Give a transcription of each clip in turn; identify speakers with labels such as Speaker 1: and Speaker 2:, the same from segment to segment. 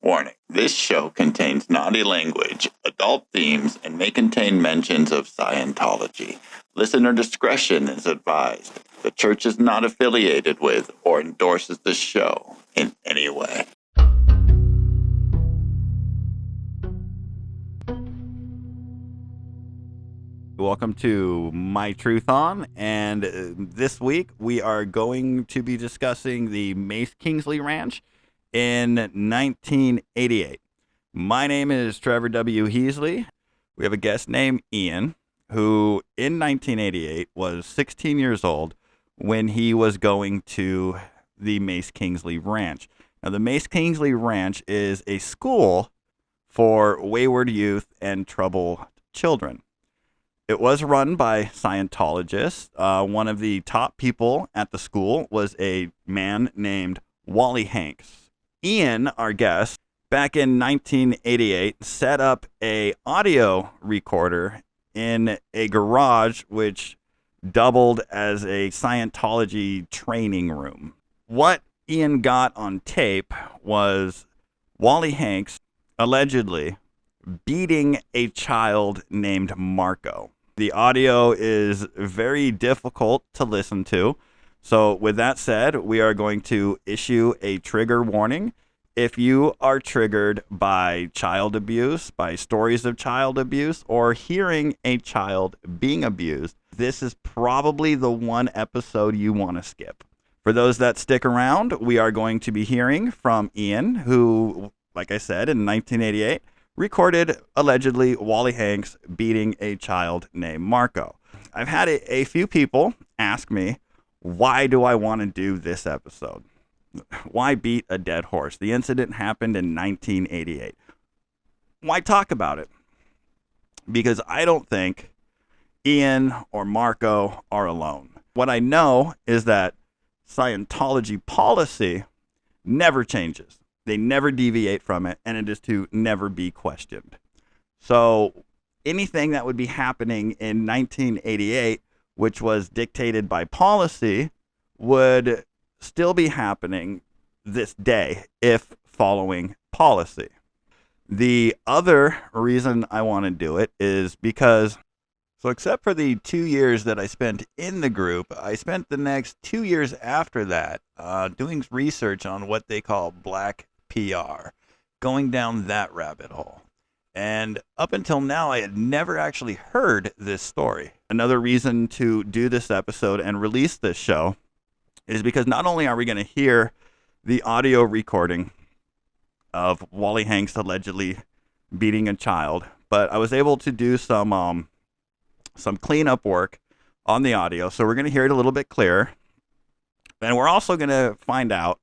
Speaker 1: Warning, this show contains naughty language, adult themes, and may contain mentions of Scientology. Listener discretion is advised. The church is not affiliated with or endorses the show in any way. Welcome to Mytruth, and this week we are going to be discussing the Mace Kingsley Ranch in 1988. My name is Trevor W. Heasley. We have a guest named Ian, who in 1988 was 16 years old when he was going to the Mace Kingsley Ranch. Now, the Mace Kingsley Ranch is a school for wayward youth and troubled children. It was run by Scientologists. One of the top people at the school was a man named Wally Hanks. Ian, our guest, back in 1988, set up a audio recorder in a garage which doubled as a Scientology training room. What Ian got on tape was Wally Hanks allegedly beating a child named Marco. The audio is very difficult to listen to. So with that said, we are going to issue a trigger warning. If you are triggered by child abuse, by stories of child abuse, or hearing a child being abused, this is probably the one episode you want to skip. For those that stick around, we are going to be hearing from Ian, who, like I said, in 1988, recorded, allegedly, Wally Hanks beating a child named Marco. I've had a few people ask me, why do I want to do this episode? Why beat a dead horse? The incident happened in 1988. Why talk about it? Because I don't think Ian or Marco are alone. What I know is that Scientology policy never changes. They never deviate from it, and it is to never be questioned. So anything that would be happening in 1988, which was dictated by policy, would still be happening this day if following policy. The other reason I want to do it is because, so except for the 2 years that I spent in the group, I spent the next 2 years after that doing research on what they call black PR, going down that rabbit hole. And up until now, I had never actually heard this story. Another reason to do this episode and release this show is because not only are we going to hear the audio recording of Wally Hanks allegedly beating a child, but I was able to do some cleanup work on the audio, so we're going to hear it a little bit clearer. And we're also going to find out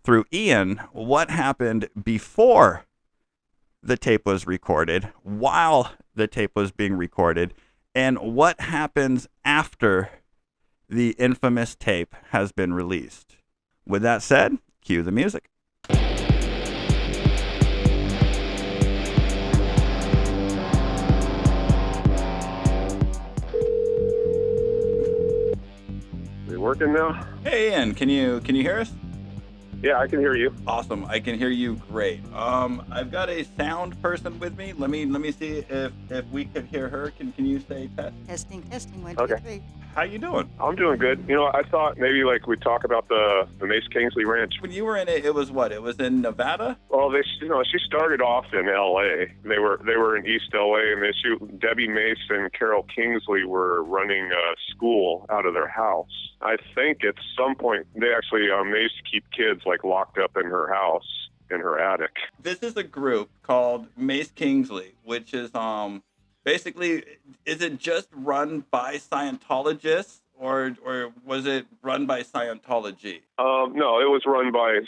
Speaker 1: through Ian what happened before the tape was recorded, while the tape was being recorded, and what happens after the infamous tape has been released. With that said, cue the music.
Speaker 2: Are you working now?
Speaker 1: Hey Ian, can you hear us?
Speaker 2: Yeah, I can hear you.
Speaker 1: Awesome, I can hear you great. I've got a sound person with me. Let me see if we could hear her. Can you say test?
Speaker 3: Testing, 1,
Speaker 2: Okay.
Speaker 3: 2, 3.
Speaker 1: How you doing?
Speaker 2: I'm doing good. You know, I thought maybe like we'd talk about the Mace Kingsley Ranch.
Speaker 1: When you were in it, it was what? It was in Nevada?
Speaker 2: Well, she started off in L.A. They were in East L.A. and Debbie Mace and Carol Kingsley were running a school out of their house. I think at some point they actually Mace keep kids like locked up in her house in her attic.
Speaker 1: This is a group called Mace Kingsley, which is basically, is it just run by Scientologists or was it run by Scientology?
Speaker 2: No, it was run by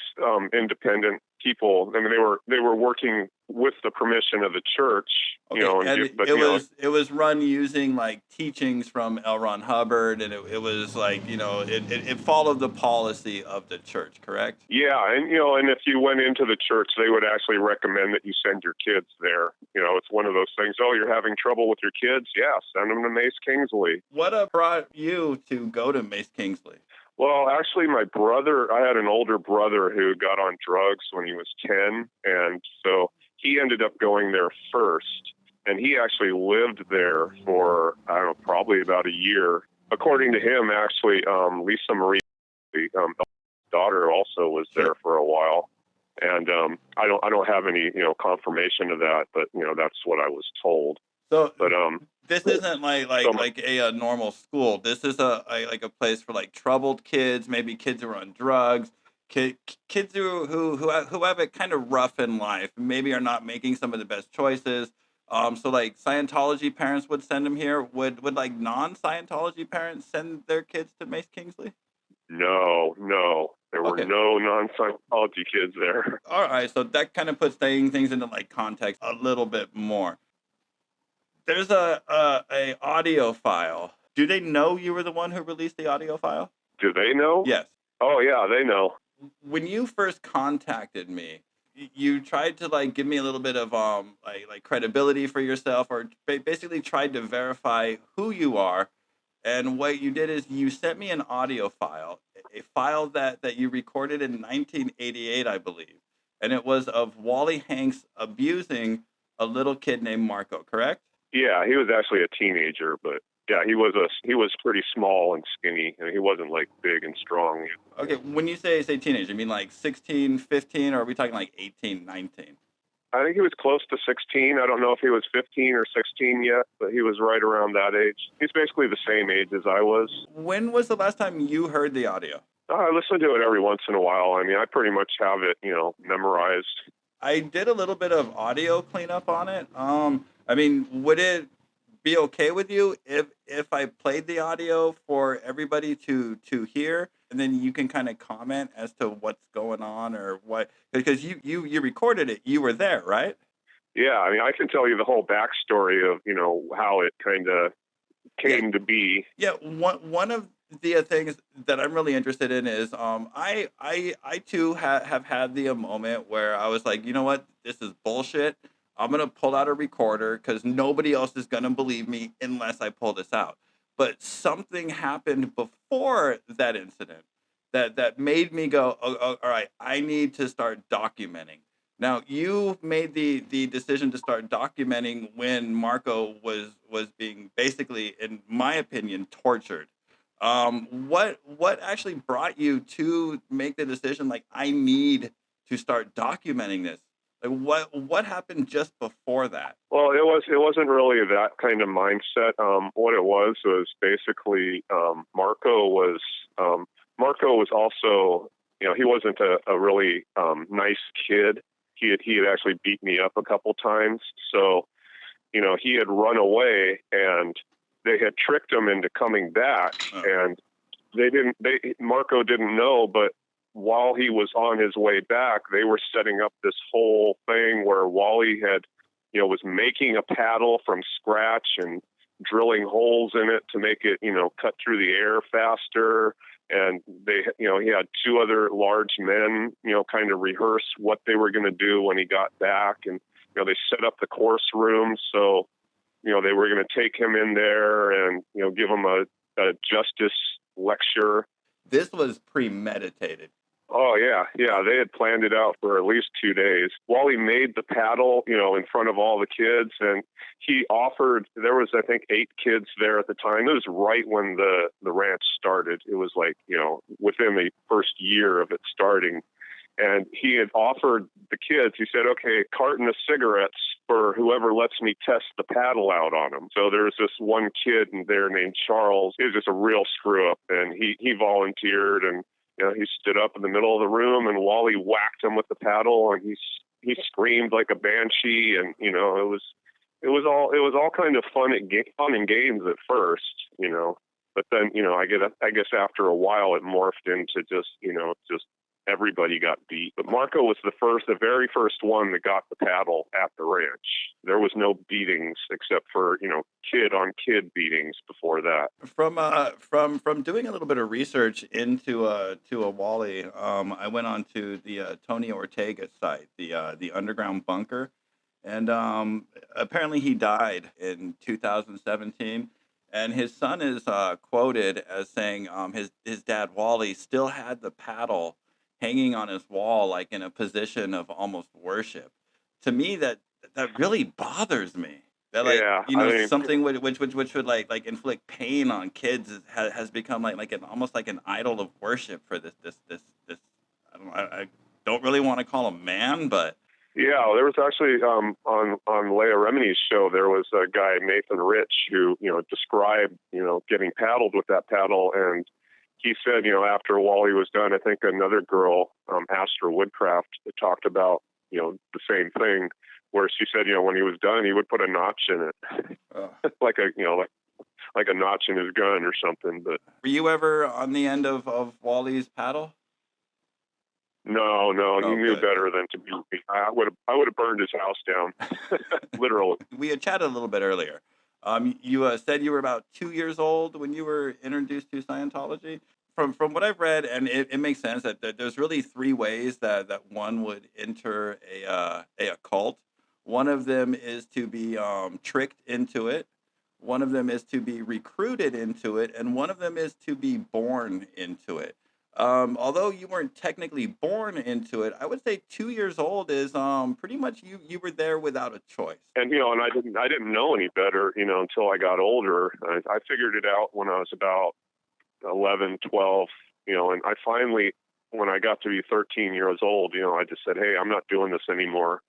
Speaker 2: independent people. I mean, they were working with the permission of the church.
Speaker 1: Okay,
Speaker 2: You know,
Speaker 1: it was run using like teachings from L. Ron Hubbard, and it was like, it followed the policy of the church, correct?
Speaker 2: Yeah, and if you went into the church, they would actually recommend that you send your kids there. It's one of those things. Oh, you're having trouble with your kids? Yeah, send them to Mace Kingsley.
Speaker 1: What brought you to go to Mace Kingsley?
Speaker 2: Well, actually, I had an older brother who got on drugs when he was 10. And so he ended up going there first. And he actually lived there for, I don't know, probably about a year. According to him, actually, Lisa Marie, daughter, also was
Speaker 1: Sure.
Speaker 2: there for a while. And I don't have any confirmation of that, but that's what I was told.
Speaker 1: So
Speaker 2: But
Speaker 1: this isn't like a normal school. This is like a place for like troubled kids, maybe kids who are on drugs, kids who have it kind of rough in life, maybe are not making some of the best choices. So like Scientology parents would send them here. Would like non-Scientology parents send their kids to Mace Kingsley?
Speaker 2: no, there were
Speaker 1: Okay.
Speaker 2: no non-Scientology kids there.
Speaker 1: All right, so that kind of puts things into like context a little bit more. There's a audio file. Do they know you were the one who released the audio file?
Speaker 2: Do they know?
Speaker 1: Yes.
Speaker 2: Oh yeah, they know.
Speaker 1: When you first contacted me, you tried to like give me a little bit of like credibility for yourself, or basically tried to verify who you are. And what you did is you sent me an audio file, a file that you recorded in 1988, I believe, and it was of Wally Hanks abusing a little kid named Marco. Correct?
Speaker 2: Yeah, he was actually a teenager, but yeah, he was pretty small and skinny, and he wasn't like big and strong.
Speaker 1: Okay, when you say teenage, you mean like 16, 15, or are we talking like 18, 19?
Speaker 2: I think he was close to 16. I don't know if he was 15 or 16 yet, but he was right around that age. He's basically the same age as I was.
Speaker 1: When was the last time you heard the audio?
Speaker 2: I listen to it every once in a while. I mean, I pretty much have it, memorized.
Speaker 1: I did a little bit of audio cleanup on it. I mean, would it be okay with you if I played the audio for everybody to hear, and then you can kind of comment as to what's going on or what? Because you recorded it, you were there, right?
Speaker 2: Yeah, I mean, I can tell you the whole backstory of, how it kind of
Speaker 1: Yeah,
Speaker 2: came to be.
Speaker 1: yeah. One of the things that I'm really interested in is I too have had the moment where I was like, you know what, this is bullshit. I'm gonna pull out a recorder because nobody else is gonna believe me unless I pull this out. But something happened before that incident that made me go, oh, all right, I need to start documenting. Now you made the decision to start documenting when Marco was being basically, in my opinion, tortured. What actually brought you to make the decision? Like, I need to start documenting this. Like, what happened just before that?
Speaker 2: Well, it wasn't really that kind of mindset. What it was basically Marco was also, he wasn't a really nice kid. He had actually beat me up a couple times. So, he had run away, and they had tricked him into coming back.
Speaker 1: Oh,
Speaker 2: And Marco didn't know, but while he was on his way back, they were setting up this whole thing where Wally was making a paddle from scratch and drilling holes in it to make it, cut through the air faster. And he had two other large men, kind of rehearse what they were going to do when he got back. And, they set up the course room. So, they were going to take him in there and, give him a justice lecture.
Speaker 1: this was premeditated.
Speaker 2: Oh yeah, yeah. They had planned it out for at least 2 days. Wally made the paddle, in front of all the kids, and he offered. There was, I think, 8 kids there at the time. It was right when the ranch started. It was like, within the first year of it starting, and he had offered the kids. He said, "Okay, carton of cigarettes for whoever lets me test the paddle out on them." So there's this one kid in there named Charles. He was just a real screw up, and he volunteered, and he stood up in the middle of the room, and Wally whacked him with the paddle, and he screamed like a banshee, and it was all kind of fun and games at first, but then I guess after a while it morphed into just everybody got beat. But Marco was the very first one that got the paddle at the ranch. There was no beatings except for kid on kid beatings before that.
Speaker 1: From doing a little bit of research into to a Wally, I went on to the Tony Ortega site, the underground bunker, and apparently he died in 2017. And his son is quoted as saying his dad Wally still had the paddle hanging on his wall, like in a position of almost worship. To me, that really bothers me. That like
Speaker 2: Yeah, I mean,
Speaker 1: something which would like inflict pain on kids has become like an almost like an idol of worship for this. I don't really want to call him man, but
Speaker 2: yeah, there was actually on Leah Remini's show, there was a guy, Nathan Rich, who, described, getting paddled with that paddle. And he said, after Wally was done, I think another girl, Astra Woodcraft, talked about, the same thing, where she said, when he was done, he would put a notch in it, like like a notch in his gun or something. But
Speaker 1: were you ever on the end of Wally's paddle?
Speaker 2: no, he
Speaker 1: Oh,
Speaker 2: knew
Speaker 1: good.
Speaker 2: better than to be. I would have burned his house down, literally.
Speaker 1: We had chatted a little bit earlier. You said you were about 2 years old when you were introduced to Scientology. From what I've read, and it makes sense that there's really three ways that one would enter a cult. One of them is to be tricked into it. One of them is to be recruited into it, and one of them is to be born into it. Although you weren't technically born into it, I would say 2 years old is pretty much you were there without a choice.
Speaker 2: And and I didn't know any better, until I got older. I figured it out when I was about 11, 12, and I finally, when I got to be 13 years old, I just said, hey, I'm not doing this anymore.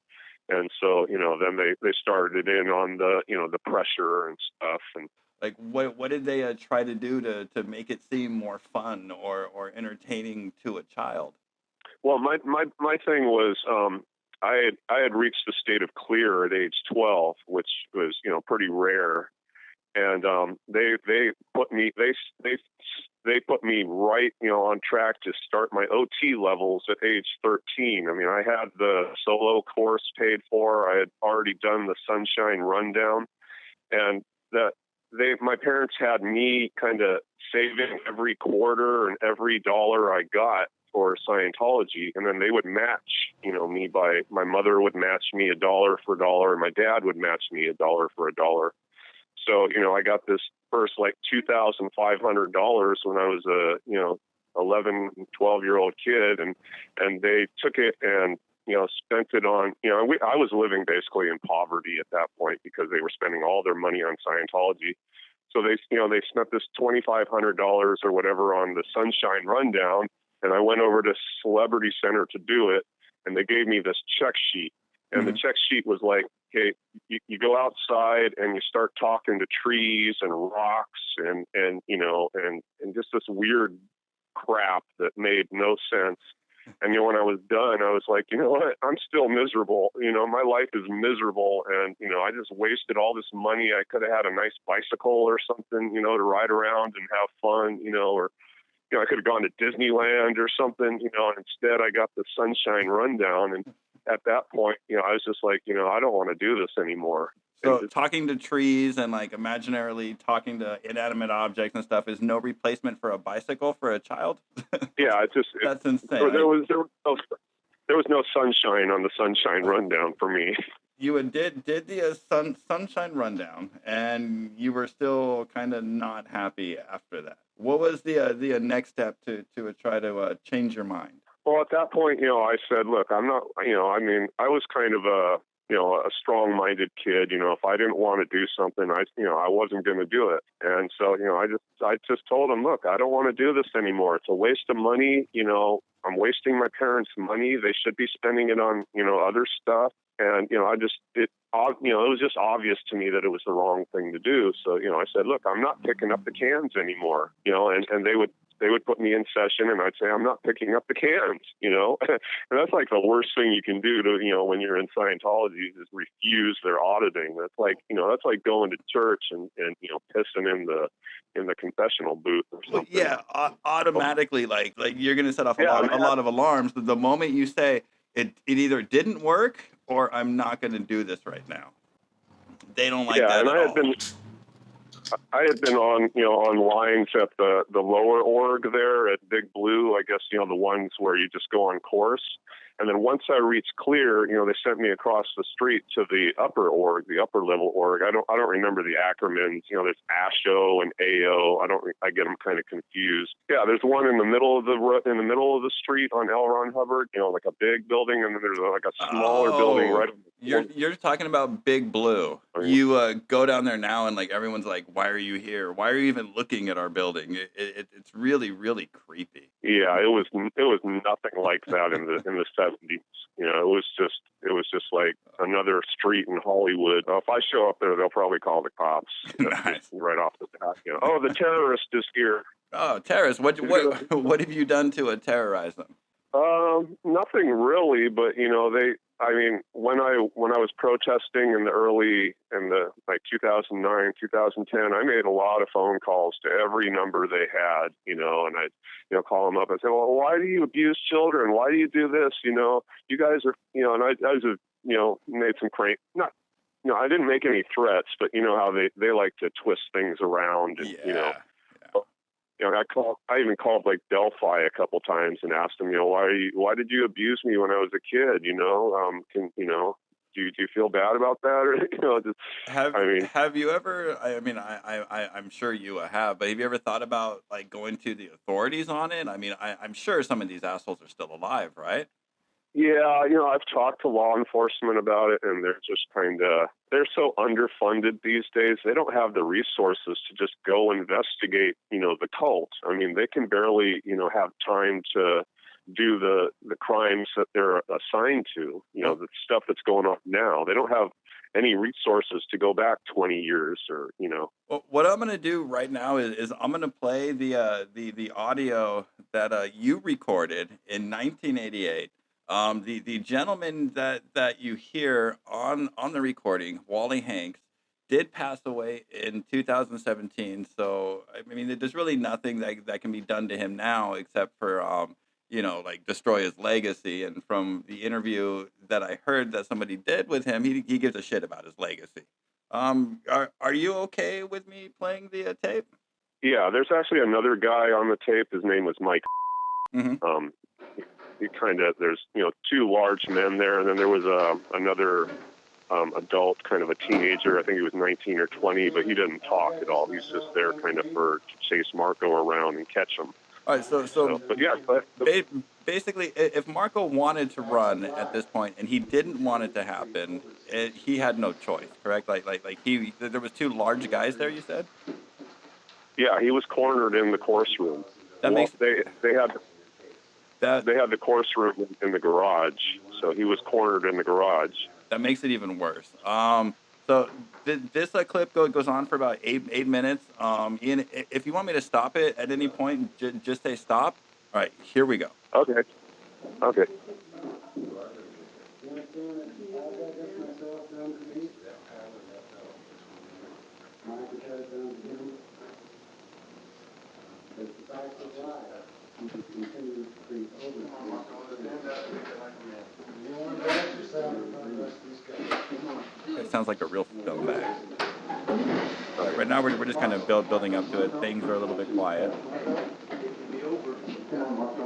Speaker 2: And so, then they started in on the, the pressure and stuff. And
Speaker 1: Like what did they try to do to make it seem more fun or entertaining to a child?
Speaker 2: well, my thing was, I had reached the state of clear at age 12, which was, pretty rare. And they put me they put me right, on track to start my OT levels at age 13. I mean, I had the solo course paid for. I had already done the Sunshine Rundown, and that my parents had me kind of saving every quarter and every dollar I got for Scientology, and then they would match, me by my mother would match me a dollar for a dollar, and my dad would match me a dollar for a dollar. So, I got this first like $2,500 when I was a, 11, 12-year-old kid, and they took it and, spent it on, I was living basically in poverty at that point because they were spending all their money on Scientology. So they spent this $2,500 or whatever on the Sunshine Rundown, and I went over to Celebrity Center to do it, and they gave me this check sheet. And the check sheet was like, okay, you go outside and you start talking to trees and rocks and just this weird crap that made no sense. And when I was done, I was like, you know what? I'm still miserable. My life is miserable, and I just wasted all this money. I could have had a nice bicycle or something, to ride around and have fun, or I could have gone to Disneyland or something, and instead I got the Sunshine Rundown. And at that point, I was just like, I don't want to do this anymore.
Speaker 1: So talking to trees and like imaginarily talking to inanimate objects and stuff is no replacement for a bicycle for a child.
Speaker 2: Yeah,
Speaker 1: That's insane.
Speaker 2: There was no sunshine on the Sunshine Rundown for me.
Speaker 1: You did the Sunshine Rundown, and you were still kind of not happy after that. What was the next step to try to change your mind?
Speaker 2: Well, at that point, I said, look, I'm not, I was kind of a strong-minded kid. If I didn't want to do something, I wasn't going to do it. And so, I just told him, look, I don't want to do this anymore. It's a waste of money. I'm wasting my parents' money. They should be spending it on, other stuff. And, it was just obvious to me that it was the wrong thing to do. So, I said, look, I'm not picking up the cans anymore, and they would put me in session, and I'd say, I'm not picking up the cans, and that's like the worst thing you can do to, when you're in Scientology is refuse their auditing. That's like, that's like going to church and pissing in the confessional booth or something.
Speaker 1: Yeah, automatically, like you're going to set off a lot of alarms. The moment you say it either didn't work or I'm not going to do this right now. They don't like that
Speaker 2: and
Speaker 1: at all.
Speaker 2: I had been on lines at the lower org there at Big Blue. I guess, the ones where you just go on course. And then once I reached clear, they sent me across the street to the upper org, the upper level org. I don't remember the acronyms. There's ASHO and AO. I get them kind of confused. Yeah, there's one in the middle of the street on L. Ron Hubbard. Like a big building, and then there's like a smaller building right.
Speaker 1: You're talking about Big Blue. You go down there now, and like everyone's like, "Why are you here? Why are you even looking at our building?" It's really, really creepy.
Speaker 2: Yeah, it was nothing like that in the 70s. It was just like another street in Hollywood. If I show up there, they'll probably call the cops.
Speaker 1: Nice.
Speaker 2: Right off the bat. Oh, the terrorist is here.
Speaker 1: Oh, terrorists! What have you done to terrorize them?
Speaker 2: Nothing really, but when I was protesting in the like 2009, 2010, I made a lot of phone calls to every number they had, and I'd call them up and say, well, why do you abuse children? Why do you do this? You guys are, and I just made some I didn't make any threats, but how they like to twist things around, and,
Speaker 1: Yeah.
Speaker 2: I even called like Delphi a couple times and asked them, why did you abuse me when I was a kid? Do you feel bad about that? Or,
Speaker 1: have you ever? I'm sure you have, but have you ever thought about like going to the authorities on it? I'm sure some of these assholes are still alive, right?
Speaker 2: Yeah, I've talked to law enforcement about it, and they're just they're so underfunded these days. They don't have the resources to just go investigate, the cult. They can barely, have time to do the crimes that they're assigned to, the stuff that's going on now. They don't have any resources to go back 20 years or.
Speaker 1: Well, what I'm going to do right now is I'm going to play the audio that you recorded in 1988. The gentleman that you hear on the recording, Wally Hanks, did pass away in 2017. So there's really nothing that can be done to him now except for like destroy his legacy. And from the interview that I heard that somebody did with him, he gives a shit about his legacy. Are you okay with me playing the tape?
Speaker 2: Yeah, there's actually another guy on the tape. His name was Mike.
Speaker 1: Mm-hmm.
Speaker 2: There's two large men there, and then there was another adult, kind of a teenager. I think he was 19 or 20, but he didn't talk at all. He's just there kind of to chase Marco around and catch him.
Speaker 1: All right, so
Speaker 2: but yeah,
Speaker 1: basically, if Marco wanted to run at this point and he didn't want it to happen, he had no choice, correct? There was two large guys there, you said?
Speaker 2: Yeah, he was cornered in the course room. They had the course room in the garage, so he was cornered in the garage.
Speaker 1: That makes it even worse. So this clip goes on for about eight minutes. Ian, if you want me to stop it at any point, just say stop. All right, here we go.
Speaker 2: Okay.
Speaker 1: It sounds like a real scumbag. Right now, we're just kind of building up to it. Things are a little bit quiet.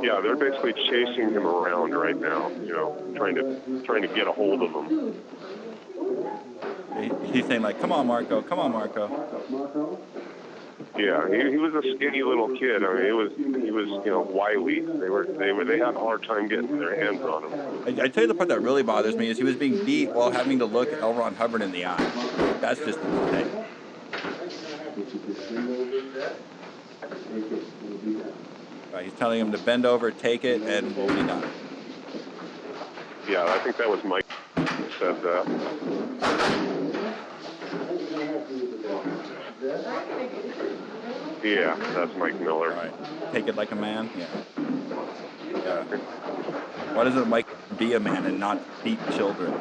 Speaker 2: Yeah, they're basically chasing him around right now. Trying to get a hold of him.
Speaker 1: He's saying like, "Come on, Marco! Come on, Marco!"
Speaker 2: Yeah, he was a skinny little kid. He was wily. They had a hard time getting their hands on him.
Speaker 1: I tell you the part that really bothers me is he was being beat while having to look L. Ron Hubbard in the eye. That's just insane. Right, he's telling him to bend over, take it, and we'll be done.
Speaker 2: Yeah, I think that was Mike who said that. Yeah, that's Mike Miller.
Speaker 1: All right. Take it like a man? Yeah. Why doesn't Mike be a man and not beat children?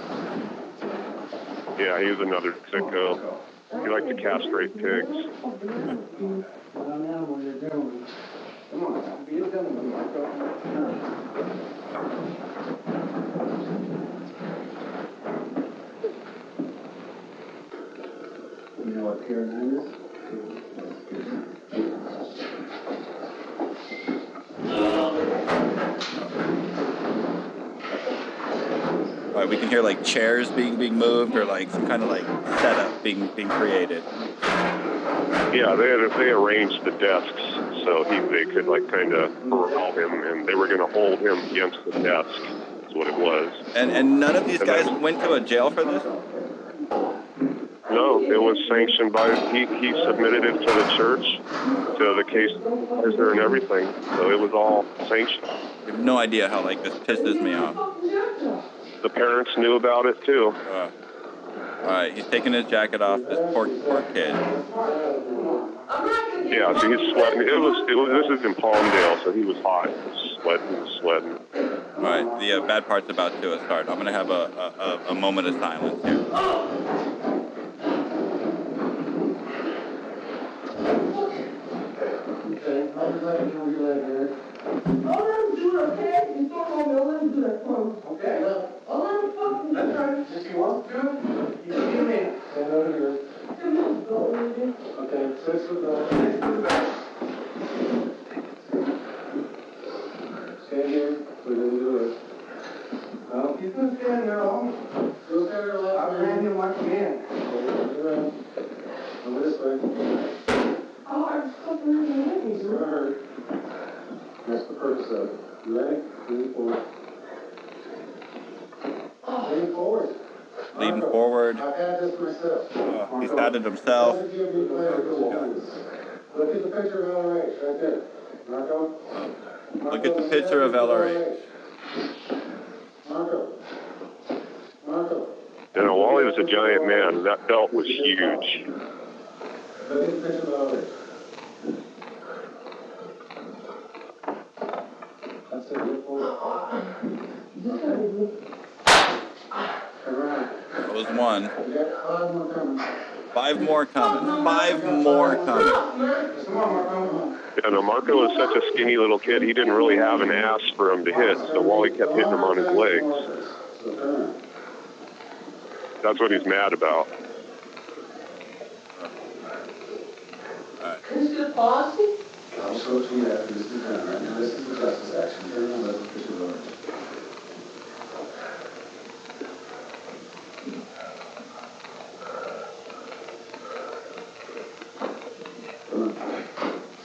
Speaker 2: Yeah, he was another sicko. He liked to castrate pigs.
Speaker 3: You know what Karen is?
Speaker 1: right, we can hear like chairs being moved or like some kind of like setup being created.
Speaker 2: Yeah, they arranged the desks so they could like kind of corral him, and they were going to hold him against the desk. Is what it was.
Speaker 1: And none of these guys went to a jail for this?
Speaker 2: No, it was sanctioned by, he submitted it to the church, to the case officer and everything, so it was all sanctioned.
Speaker 1: You have no idea how, like, this pisses me off.
Speaker 2: The parents knew about it, too.
Speaker 1: All right, he's taking his jacket off, this poor kid.
Speaker 2: Yeah, so he's sweating. This is in Palmdale, so he was hot. He was sweating.
Speaker 1: All right, the bad part's about to start. I'm going to have a moment of silence here.
Speaker 3: Okay, I'll just let you know you later, Eric. I'll let him do it, okay? He's not home, I'll let him do that for him. Okay, I'll let him fucking do it. If he wants to, you can give me. Stand over here. Okay, 6 foot back. 6 foot back. Stand here, we're gonna do it. No, he's gonna stand there long. Go stand there left. I'll hand him like a man. Over this way. Oh, I'm fucking in the knees. It's gonna hurt. That's the purpose of it. You ready? Lean forward. Lean forward.
Speaker 1: Leaning forward.
Speaker 3: I've had this myself.
Speaker 1: He's had it himself.
Speaker 3: Look at the picture of LRH right there. Marco.
Speaker 1: Look at the picture of LRH.
Speaker 3: Marco.
Speaker 2: You know, Wally was a giant man. That belt was huge.
Speaker 3: Look at the picture of LRH. That's it. Look forward. All right.
Speaker 1: That was one.
Speaker 3: We got 5 more coming.
Speaker 1: 5 more coming. 5 more coming.
Speaker 3: Come on, Marco.
Speaker 2: Yeah, no, Marco was such a skinny little kid. He didn't really have an ass for him to hit, so Wally kept hitting him on his legs. That's what he's mad about.
Speaker 3: Can you see the policy? I'll show it to you after this is done. Right now, this is the justice action. Turn on the picture of ours. Come on.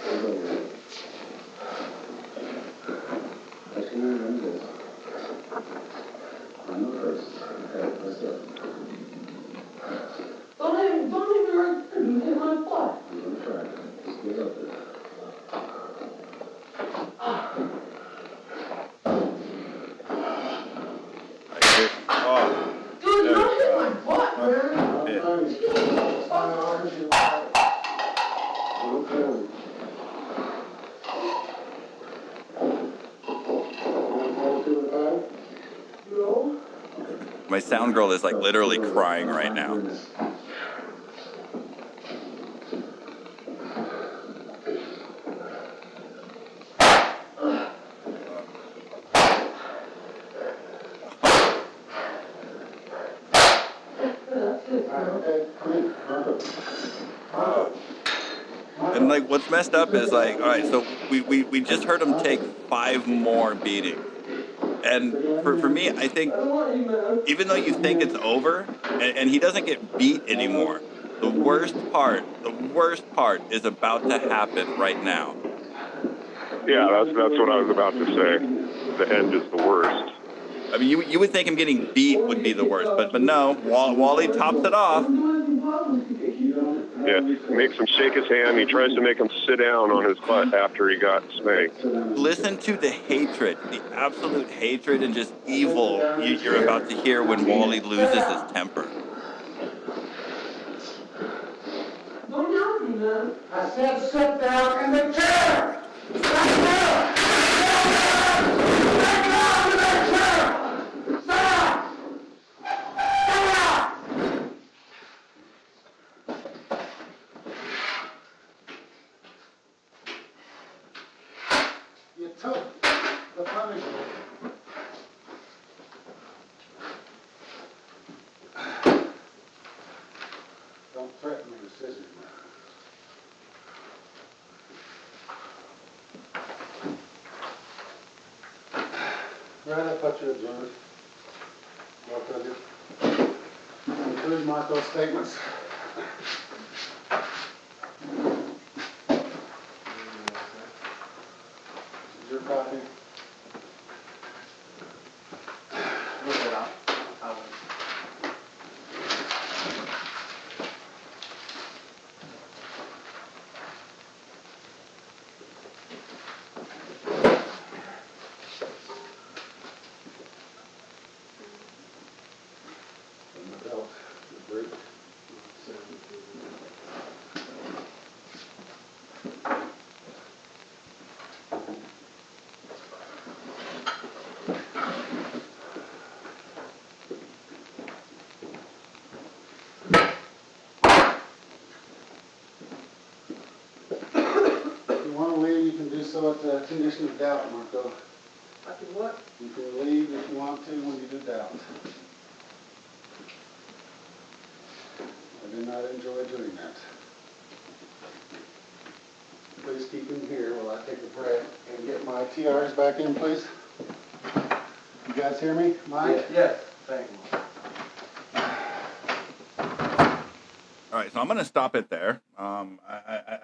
Speaker 3: Hold over here. Touch your hand like this. On the first. Okay, let's go. Don't leave me right there. You hit my butt. I'm going to try. Just get up there. Dude, don't hit my butt, man.
Speaker 1: My sound girl is like literally crying right now. And like what's messed up is like, all right, so we just heard him take 5 more beatings. And for me, I think even though you think it's over and he doesn't get beat anymore, the worst part is about to happen right now.
Speaker 2: Yeah, that's what I was about to say. The end is the worst.
Speaker 1: I mean, you would think him getting beat would be the worst, but no, Wally tops it off.
Speaker 2: Yeah, makes him shake his hand. He tries to make him sit down on his butt after he got spanked.
Speaker 1: Listen to the hatred, the absolute hatred and just evil you're about to hear when Wally loses his temper.
Speaker 3: Don't yell at me, man. I said sit down in the chair. Sit down. Sit down in the chair. Stop. Stop. You took the punishment. Don't threaten me with scissors, man. Right, I thought you observed.
Speaker 4: What include Marco's statements. Your copy. Look it up. If you want to leave, you can do so at the condition of doubt, Marco.
Speaker 3: I can what?
Speaker 4: You can leave if you want to when you do doubt. I do not enjoy doing that. Please keep him here while I take a break and get my TRs back in, please. You guys hear me, Mike?
Speaker 3: Yes, thank you.
Speaker 1: All right, so I'm going to stop it there. I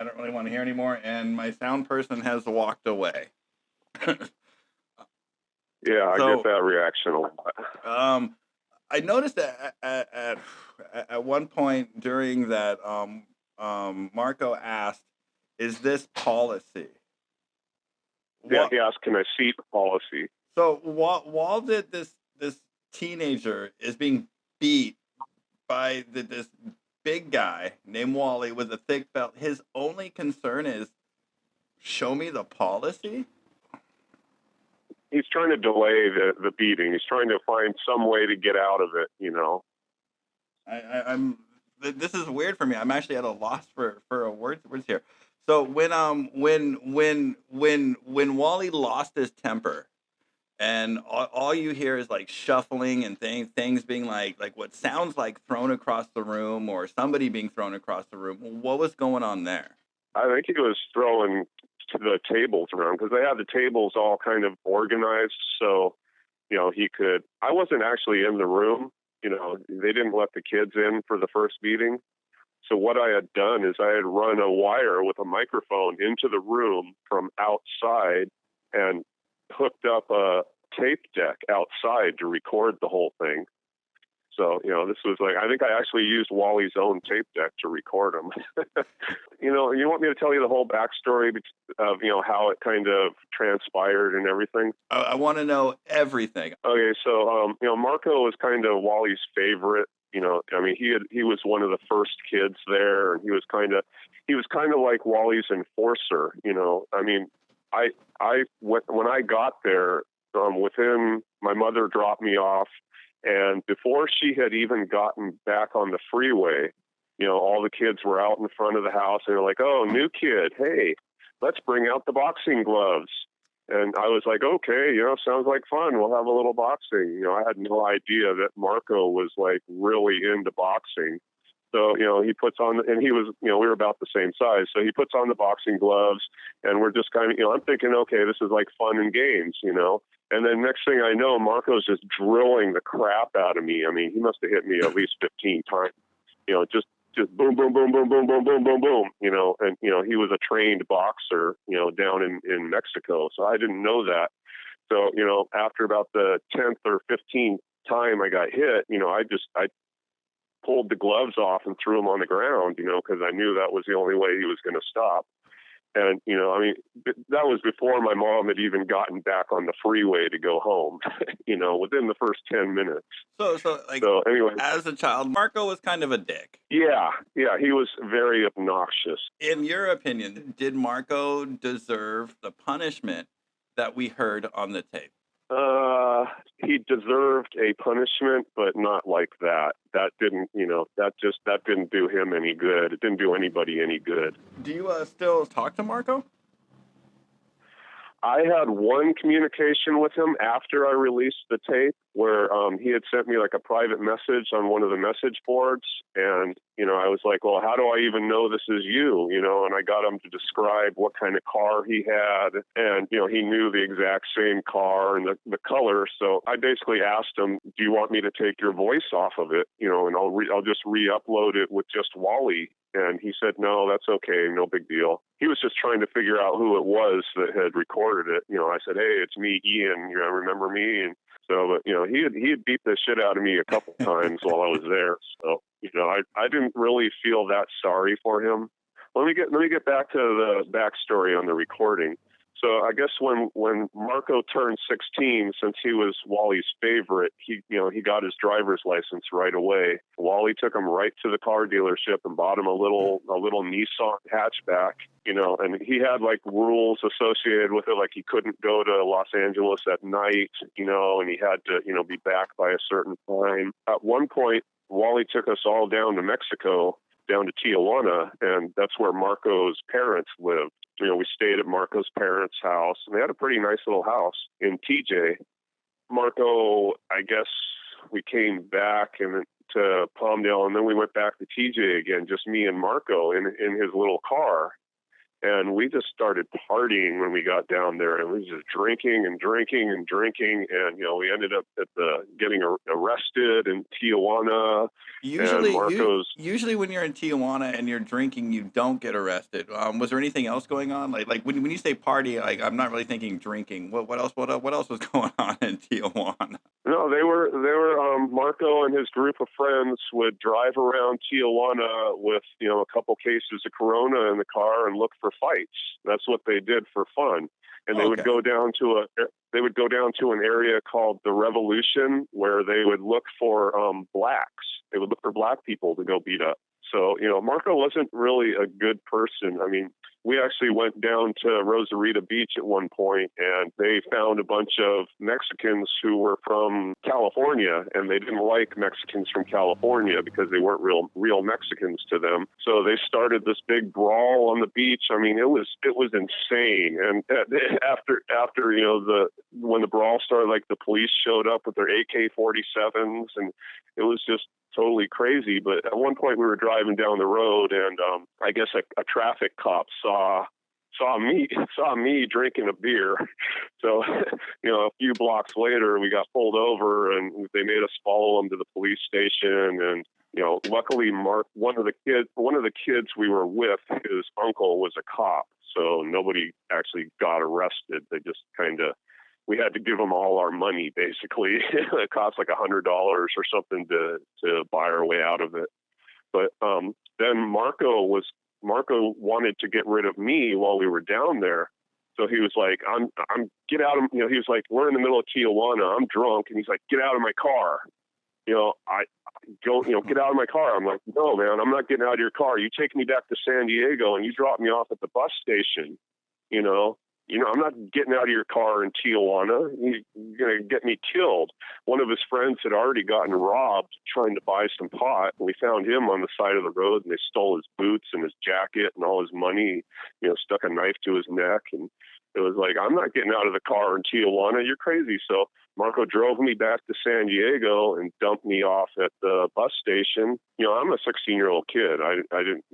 Speaker 1: don't really want to hear anymore, and my sound person has walked away.
Speaker 2: Yeah, I
Speaker 1: So-
Speaker 2: get that reaction a lot.
Speaker 1: I noticed that at one point during that, Marco asked, "Is this policy?"
Speaker 2: Yeah,
Speaker 1: What-
Speaker 2: he asked, "Can I see the policy?"
Speaker 1: So while this teenager is being beat by this big guy named Wally with a thick belt, his only concern is, show me the policy.
Speaker 2: He's trying to delay the beating. He's trying to find some way to get out of it, you know.
Speaker 1: This is weird for me. I'm actually at a loss for words here. So when Wally lost his temper, and all you hear is like shuffling and things being like what sounds like thrown across the room or somebody being thrown across the room. What was going on there?
Speaker 2: I think he was throwing the tables around because they had the tables all kind of organized. So, you know, he could. I wasn't actually in the room. You know, they didn't let the kids in for the first meeting. So what I had done is I had run a wire with a microphone into the room from outside and hooked up a tape deck outside to record the whole thing. So, you know, this was like, I think I actually used Wally's own tape deck to record him. You know, you want me to tell you the whole backstory of, you know, how it kind of transpired and everything?
Speaker 1: I want to know everything.
Speaker 2: Okay, so, you know, Marco was kind of Wally's favorite. You know, I mean, he was one of the first kids there, and he was kind of like Wally's enforcer. You know, I mean, when I got there, within my mother dropped me off, and before she had even gotten back on the freeway, you know, all the kids were out in front of the house, and they're like, "Oh, new kid, hey, let's bring out the boxing gloves." And I was like, okay, you know, sounds like fun. We'll have a little boxing. You know, I had no idea that Marco was like really into boxing. So, you know, he puts on, and he was, you know, we were about the same size. So he puts on the boxing gloves, and we're just kind of, you know, I'm thinking, okay, this is like fun and games, you know. And then next thing I know, Marco's just drilling the crap out of me. I mean, he must have hit me at least 15 times, you know, just boom, boom, boom, boom, boom, boom, boom, boom, boom, you know, and, you know, he was a trained boxer, you know, down in Mexico. So I didn't know that. So, you know, after about the 10th or 15th time I got hit, you know, I pulled the gloves off and threw them on the ground, you know, because I knew that was the only way he was going to stop. And, you know, I mean, that was before my mom had even gotten back on the freeway to go home, you know, within the first 10 minutes.
Speaker 1: So
Speaker 2: Anyway,
Speaker 1: as a child, Marco was kind of a dick.
Speaker 2: Yeah, he was very obnoxious.
Speaker 1: In your opinion, did Marco deserve the punishment that we heard on the tape?
Speaker 2: He deserved a punishment, but not like that. That didn't, you know, that didn't do him any good. It didn't do anybody any good.
Speaker 1: Do you still talk to Marco?
Speaker 2: I had one communication with him after I released the tape where he had sent me like a private message on one of the message boards. And, I was like, well, how do I even know this is you? And I got him to describe what kind of car he had. And, he knew the exact same car and the color. So I basically asked him, do you want me to take your voice off of it? And I'll just re-upload it with just Wally. And he said, no, that's okay. No big deal. He was just trying to figure out who it was that had recorded it. I said, hey, it's me, Ian. Remember me? And so, but, he had beat the shit out of me a couple times while I was there. So, I didn't really feel that sorry for him. Let me get back to the backstory on the recording. So I guess when Marco turned 16, since he was Wally's favorite, he got his driver's license right away. Wally took him right to the car dealership and bought him a little Nissan hatchback, and he had like rules associated with it, like he couldn't go to Los Angeles at night, and he had to, be back by a certain time. At one point, Wally took us all down to Mexico, down to Tijuana, and that's where Marco's parents lived. We stayed at Marco's parents' house, and they had a pretty nice little house in TJ. Marco, I guess we came back to Palmdale, and then we went back to TJ again, just me and Marco in his little car. And we just started partying when we got down there, and we was just drinking and drinking and drinking. And, we ended up getting arrested in Tijuana.
Speaker 1: Usually when you're in Tijuana and you're drinking, you don't get arrested. Was there anything else going on? Like when you say party, like I'm not really thinking drinking. What else was going on in Tijuana?
Speaker 2: No, they were Marco and his group of friends would drive around Tijuana with, a couple cases of Corona in the car and look for fights. That's what they did for fun. And they would go down to an area called the Revolution, where they would look for blacks. They would look for black people to go beat up. So, Marco wasn't really a good person. I mean, we actually went down to Rosarita Beach at one point, and they found a bunch of Mexicans who were from California, and they didn't like Mexicans from California because they weren't real Mexicans to them. So they started this big brawl on the beach. I mean, it was insane. And after when the brawl started, like the police showed up with their AK-47s, and it was just totally crazy. But at one point we were driving down the road, and I guess a traffic cop saw me drinking a beer. So, a few blocks later we got pulled over, and they made us follow them to the police station. And luckily one of the kids we were with, his uncle was a cop, so nobody actually got arrested. They just we had to give them all our money, basically. It cost like $100 or something to buy our way out of it. But then Marco wanted to get rid of me while we were down there. So he was like, I'm get out of, he was like, we're in the middle of Tijuana, I'm drunk. And he's like, get out of my car. I go, get out of my car. I'm like, no, man, I'm not getting out of your car. You take me back to San Diego and you drop me off at the bus station, I'm not getting out of your car in Tijuana. You're going to get me killed. One of his friends had already gotten robbed trying to buy some pot. And we found him on the side of the road, and they stole his boots and his jacket and all his money, stuck a knife to his neck. And it was like, I'm not getting out of the car in Tijuana. You're crazy. So Marco drove me back to San Diego and dumped me off at the bus station. I'm a 16-year-old kid. I didn't,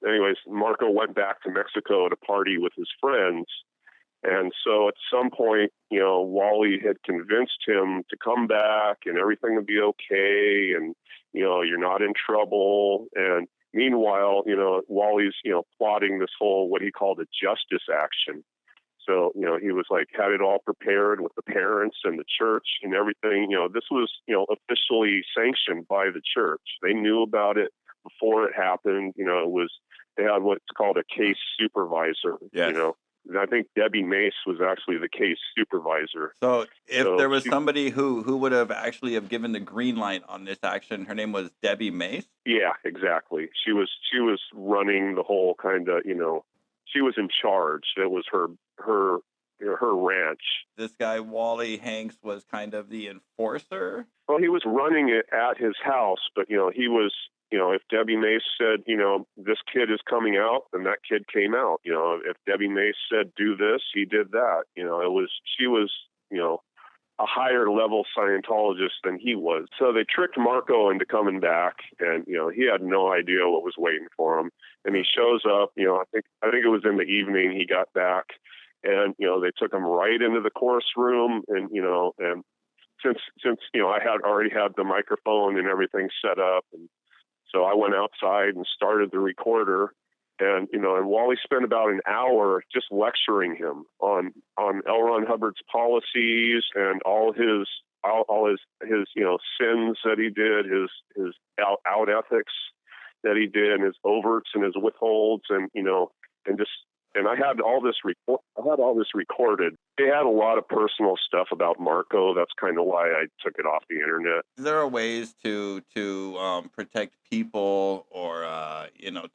Speaker 2: anyways, Marco went back to Mexico to party with his friends. And so at some point, Wally had convinced him to come back and everything would be okay. And, you're not in trouble. And meanwhile, Wally's, plotting this whole, what he called a justice action. So, he was like, had it all prepared with the parents and the church and everything. This was, officially sanctioned by the church. They knew about it before it happened. They had what's called a case supervisor,
Speaker 1: Yes.
Speaker 2: And I think Debbie Mace was actually the case supervisor.
Speaker 1: So if there was somebody who would have actually have given the green light on this action, her name was Debbie Mace?
Speaker 2: Yeah, exactly. She was running the whole she was in charge. It was her ranch.
Speaker 1: This guy, Wally Hanks, was kind of the enforcer?
Speaker 2: Well, he was running it at his house, but, he was if Debbie Mace said, this kid is coming out, then that kid came out. If Debbie Mace said, do this, he did that. She was, a higher level Scientologist than he was. So they tricked Marco into coming back, and, he had no idea what was waiting for him. And he shows up, I think it was in the evening he got back, and, they took him right into the course room, and, and since I had already had the microphone and everything set up, and so I went outside and started the recorder, and and Wally spent about an hour just lecturing him on L. Ron Hubbard's policies and all his sins that he did, his out ethics that he did, and his overts and his withholds, and and I had all this recorded. They had a lot of personal stuff about Marco. That's kind of why I took it off the internet.
Speaker 1: There are ways to protect people or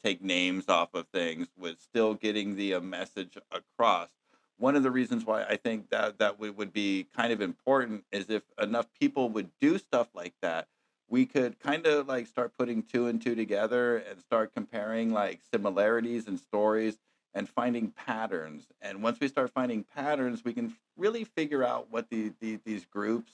Speaker 1: take names off of things with still getting the message across. One of the reasons why I think that would be kind of important is if enough people would do stuff like that, we could kind of like start putting two and two together and start comparing like similarities and stories and finding patterns. And once we start finding patterns, we can really figure out what these groups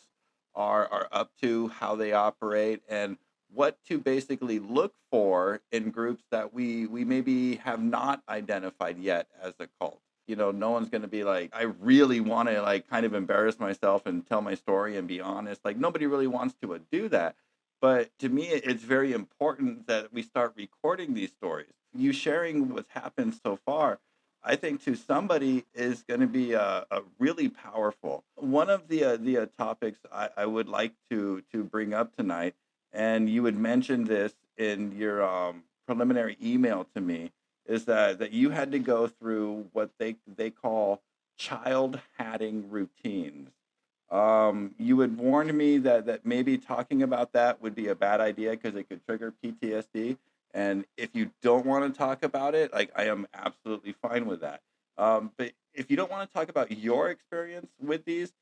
Speaker 1: are up to, how they operate, and what to basically look for in groups that we maybe have not identified yet as a cult. No one's going to be like, I really want to like kind of embarrass myself and tell my story and be honest. Like nobody really wants to do that. But to me, it's very important that we start recording these stories. You sharing what's happened so far, I think to somebody is going to be a really powerful. One of the topics I would like to bring up tonight, and you had mentioned this in your preliminary email to me, is that you had to go through what they call child hatting routines. You had warned me that maybe talking about that would be a bad idea because it could trigger PTSD. And if you don't want to talk about it, like I am absolutely fine with that. But if you don't want to talk about your experience with these,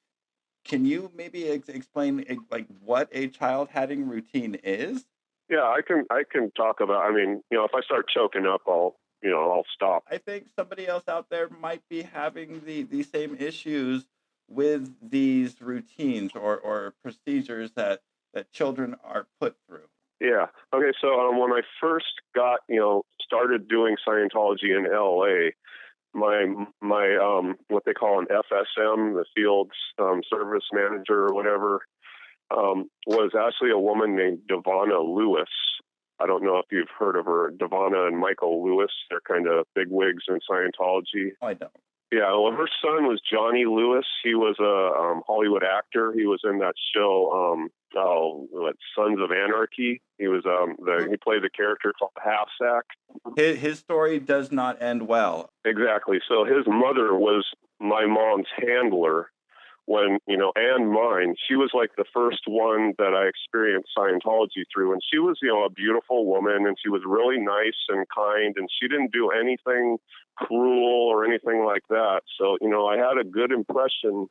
Speaker 1: can you maybe explain like what a child hatting routine is?
Speaker 2: Yeah, I can talk about. I mean, if I start choking up, I'll stop.
Speaker 1: I think somebody else out there might be having the same issues with these routines or procedures that children are put through.
Speaker 2: Yeah. Okay. So when I first got started doing Scientology in LA, my what they call an FSM, the field service manager or whatever, was actually a woman named Devonna Lewis. I don't know if you've heard of her. Devonna and Michael Lewis, they're kind of bigwigs in Scientology.
Speaker 1: I don't.
Speaker 2: Yeah, well, her son was Johnny Lewis. He was a Hollywood actor. He was in that show, Sons of Anarchy. He was he played the character called Half Sack.
Speaker 1: His story does not end well.
Speaker 2: Exactly. So his mother was my mom's handler when, and mine. She was like the first one that I experienced Scientology through. And she was, a beautiful woman, and she was really nice and kind, and she didn't do anything cruel or anything like that. So, I had a good impression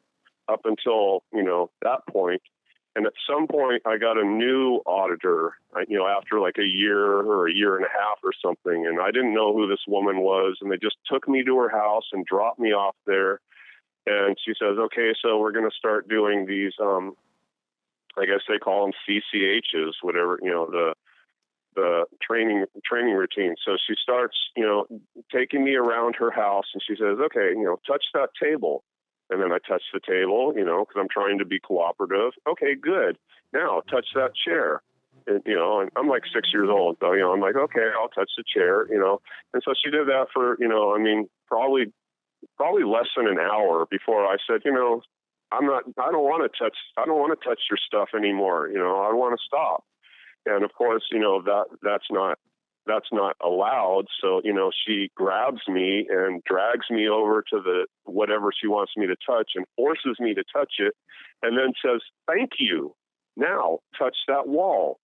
Speaker 2: up until, that point. And at some point, I got a new auditor, after like a year or a year and a half or something. And I didn't know who this woman was. And they just took me to her house and dropped me off there. And she says, okay, so we're going to start doing these, I guess they call them CCHs, whatever, the training routine. So she starts, taking me around her house, and she says, okay, touch that table. And then I touch the table, because I'm trying to be cooperative. Okay, good. Now touch that chair. And, and I'm like 6 years old. So, I'm like, okay, I'll touch the chair, And so she did that for, probably less than an hour before I said, I don't want to touch your stuff anymore. I want to stop. And of course, that's not allowed. So, she grabs me and drags me over to the whatever she wants me to touch and forces me to touch it, and then says, thank you. Now touch that wall.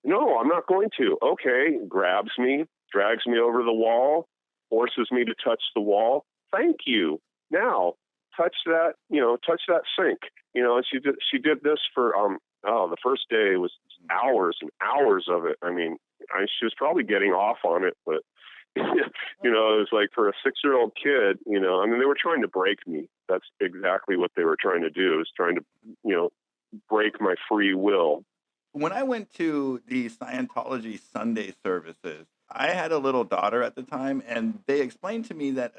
Speaker 2: No, I'm not going to. Okay, grabs me, drags me over the wall, forces me to touch the wall. Thank you. Now touch that sink. And she did this for the first day was hours and hours of it. I mean, she was probably getting off on it, but it was like for a 6-year-old kid, I mean, they were trying to break me. That's exactly what they were trying to do, is trying to, break my free will.
Speaker 1: When I went to the Scientology Sunday services, I had a little daughter at the time, and they explained to me that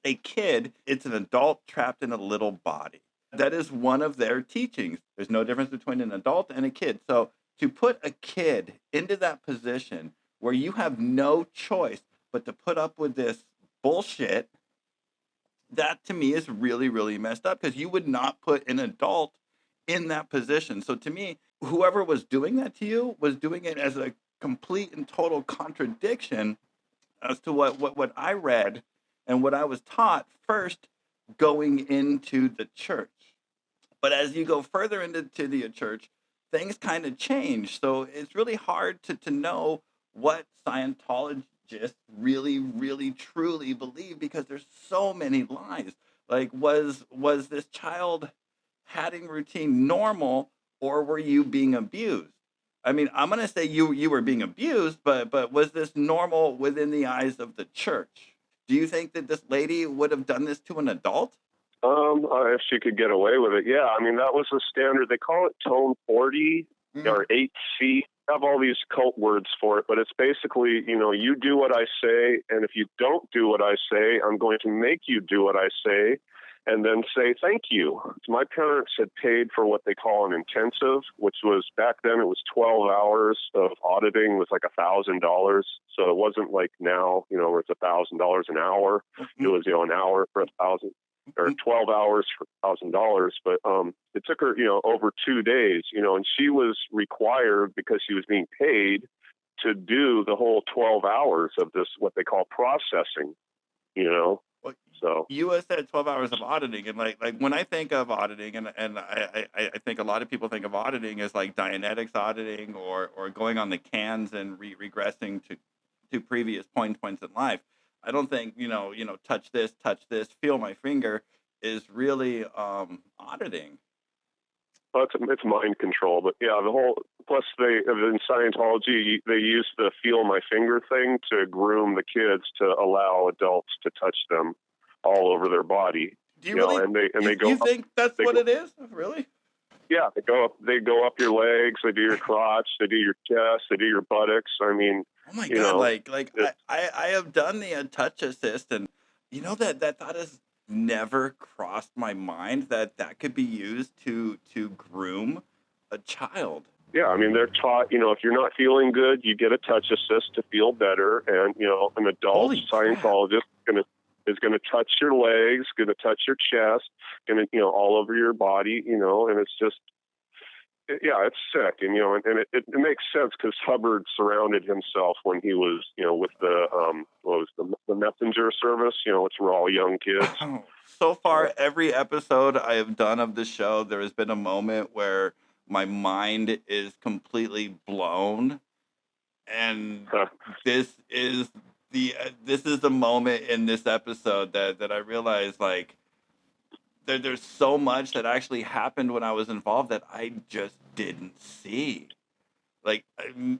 Speaker 1: a kid, it's an adult trapped in a little body. That is one of their teachings. There's no difference between an adult and a kid. So to put a kid into that position where you have no choice but to put up with this bullshit, that to me is really, really messed up, because you would not put an adult in that position. So to me, whoever was doing that to you was doing it as a complete and total contradiction as to what I read and what I was taught first going into the church. But as you go further into the church, things kind of change. So it's really hard to know what Scientologists really, really, truly believe, because there's so many lies. Like, was this child having routine normal, or were you being abused? I mean, I'm gonna say you were being abused, but was this normal within the eyes of the church? Do you think that this lady would have done this to an adult?
Speaker 2: If she could get away with it, yeah. I mean, that was the standard. They call it Tone 40 or 8C. Have all these cult words for it, but it's basically, you do what I say, and if you don't do what I say, I'm going to make you do what I say, and then say thank you. My parents had paid for what they call an intensive, which was, back then it was 12 hours of auditing with like $1,000. So it wasn't like now, where it's $1,000 an hour. It was, an hour for 1,000. Or 12 hours for $1,000, but it took her, over 2 days, and she was required, because she was being paid, to do the whole 12 hours of this, what they call processing,
Speaker 1: Well,
Speaker 2: so.
Speaker 1: you said 12 hours of auditing, and like when I think of auditing, and I think a lot of people think of auditing as like dianetics auditing, or going on the cans and regressing to previous points in life. I don't think touch this, feel my finger is really auditing.
Speaker 2: Well, it's mind control, but yeah, the whole, plus in Scientology, they use the feel my finger thing to groom the kids to allow adults to touch them all over their body.
Speaker 1: Do you really?
Speaker 2: They go.
Speaker 1: You think that's what it is? Really?
Speaker 2: Yeah, they go up your legs, they do your crotch, they do your chest, they do your buttocks. I mean,
Speaker 1: oh my God! I have done the touch assist, and that thought has never crossed my mind that could be used to groom a child.
Speaker 2: Yeah, I mean, they're taught, if you're not feeling good, you get a touch assist to feel better, and an adult
Speaker 1: Holy
Speaker 2: Scientologist is going to touch your legs, going to touch your chest, going to, all over your body, and it's just, yeah, it's sick. And, it makes sense, because Hubbard surrounded himself when he was, with the messenger service, which were all young kids.
Speaker 1: So far, every episode I have done of the show, there has been a moment where my mind is completely blown. And this is the moment in this episode that I realized, like, there's so much that actually happened when I was involved that I just didn't see. Like,